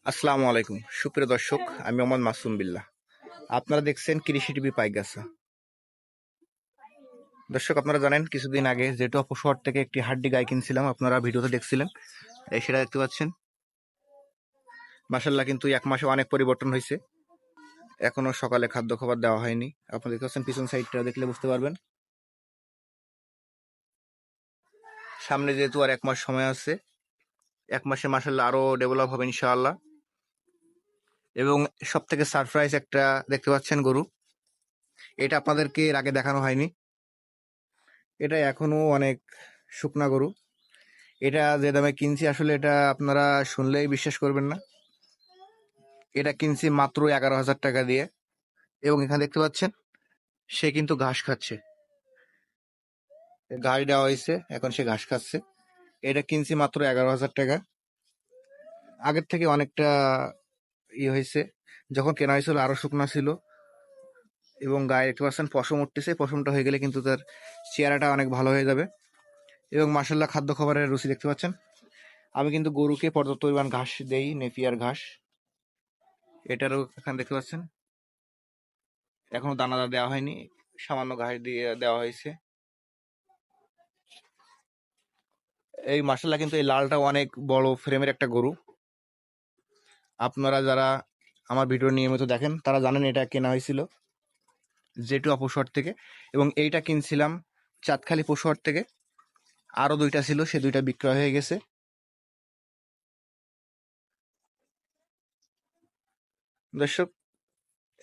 আসসালামু আলাইকুম সুপ্রিয় দর্শক, আমি মোহাম্মদ মাসুম বিল্লাহ। আপনারা দেখছেন কৃষি টিভি পাইগাছা। দর্শক, আপনারা জানেন কিছুদিন আগে যেহেতু শহর থেকে একটি হাড্ডি গাই কিনছিলাম, আপনারা ভিডিওতে দেখছিলেন। এই সেটা দেখতে পাচ্ছেন। মাশাল্লাহ, কিন্তু এক মাসে অনেক পরিবর্তন হয়েছে। এখনো সকালে খাদ্য খাবার দেওয়া হয়নি। আপনারা দেখতে পাচ্ছেন, পিছন সাইডটা দেখলে বুঝতে পারবেন। সামনে যেহেতু আর এক মাস সময় আছে, এক মাসে মাশাল্লাহ আরো ডেভেলপ হবে ইনশাআল্লাহ। এবং সব থেকে সারপ্রাইজ একটা দেখতে পাচ্ছেন গরু, এটা আপনাদেরকে এর আগে দেখানো হয়নি। এটা এখনো অনেক শুকনা গরু। এটা যে দামে কিনছি, আসলে এটা আপনারা শুনলেই বিশ্বাস করবেন না। এটা কিনছি মাত্র 11,000 টাকা দিয়ে। এবং এখানে দেখতে পাচ্ছেন সে কিন্তু ঘাস খাচ্ছে, ঘাস দেওয়া হয়েছে, এখন সে ঘাস খাচ্ছে। এটা কিনছি মাত্র 11,000 টাকা। আগের থেকে অনেকটা হয়েছে। যখন কেনা হয়েছিল আরো শুকনা ছিল। এবং গায়ে দেখতে পাচ্ছেন পশম উঠতেছে, পশমটা হয়ে গেলে কিন্তু তার চেহারাটা অনেক ভালো হয়ে যাবে। এবং মাসাল্লাহ খাদ্য খাবারের রুচি দেখতে পাচ্ছেন। আমি কিন্তু গরুকে পর্যাপ্ত পরিমাণ ঘাস দেই, নেপিয়ার ঘাস। এটারও এখানে দেখতে পাচ্ছেন এখনো দানাদার দেওয়া হয়নি, সামান্য ঘাস দিয়ে দেওয়া হয়েছে। এই মাসাল্লাহ কিন্তু এই লালটা অনেক বড় ফ্রেমের একটা গরু। আপনারা যারা আমার ভিডিও নিয়মিত দেখেন তারা জানেন এটা কেনা হয়েছিল জেটু পশুহাট থেকে। এবং এইটা কিনছিলাম চাঁদখালি পশুহাট থেকে। আরো দুইটা ছিল, সে দুইটা বিক্রয় হয়ে গেছে। দর্শক,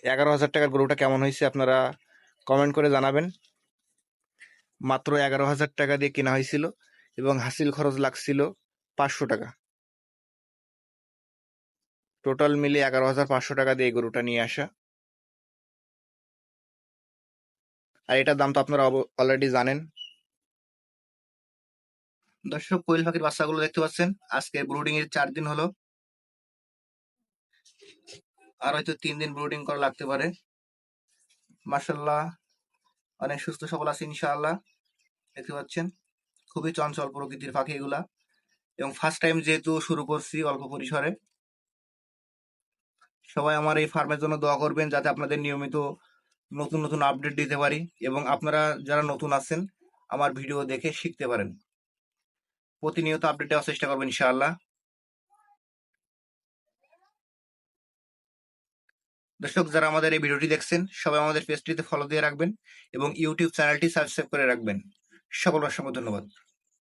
11,000 টাকার গরুটা কেমন হয়েছে আপনারা কমেন্ট করে জানাবেন। মাত্র 11,000 টাকা দিয়ে কেনা হয়েছিল এবং হাসিল খরচ লাগছিল 500 টাকা। টোটাল মিলে 11,500 টাকা দিয়ে এই গরুটা নিয়ে আসা। আর এটার দাম তো আপনারা অলরেডি জানেন। দর্শক, কোয়েল পাখির বাচ্চাগুলো দেখতে পাচ্ছেন, আজকে ব্রুডিং এর 4 দিন হলো। আর হয়তো 3 দিন ব্রুডিং করা লাগতে পারে। মাশাল্লাহ অনেক সুস্থ সবল আছে ইনশাআল্লাহ। দেখতে পাচ্ছেন খুবই চঞ্চল প্রকৃতির পাখি এগুলা। এবং ফার্স্ট টাইম যেহেতু শুরু করছি অল্প পরিসরে, সবাই আমার এই ফার্মের জন্য দোয়া করবেন যাতে আপনাদের নিয়মিত নতুন নতুন আপডেট দিতে পারি এবং আপনারা যারা নতুন আছেন আমার ভিডিও দেখে শিখতে পারেন। প্রতিনিয়ত আপডেট দেওয়ার চেষ্টা করবেন ইনশাআল্লাহ। দর্শক, যারা আমাদের এই ভিডিওটি দেখছেন সবাই আমাদের পেজটিতে ফলো দিয়ে রাখবেন এবং ইউটিউব চ্যানেলটি সাবস্ক্রাইব করে রাখবেন। সকল অসংখ্য ধন্যবাদ।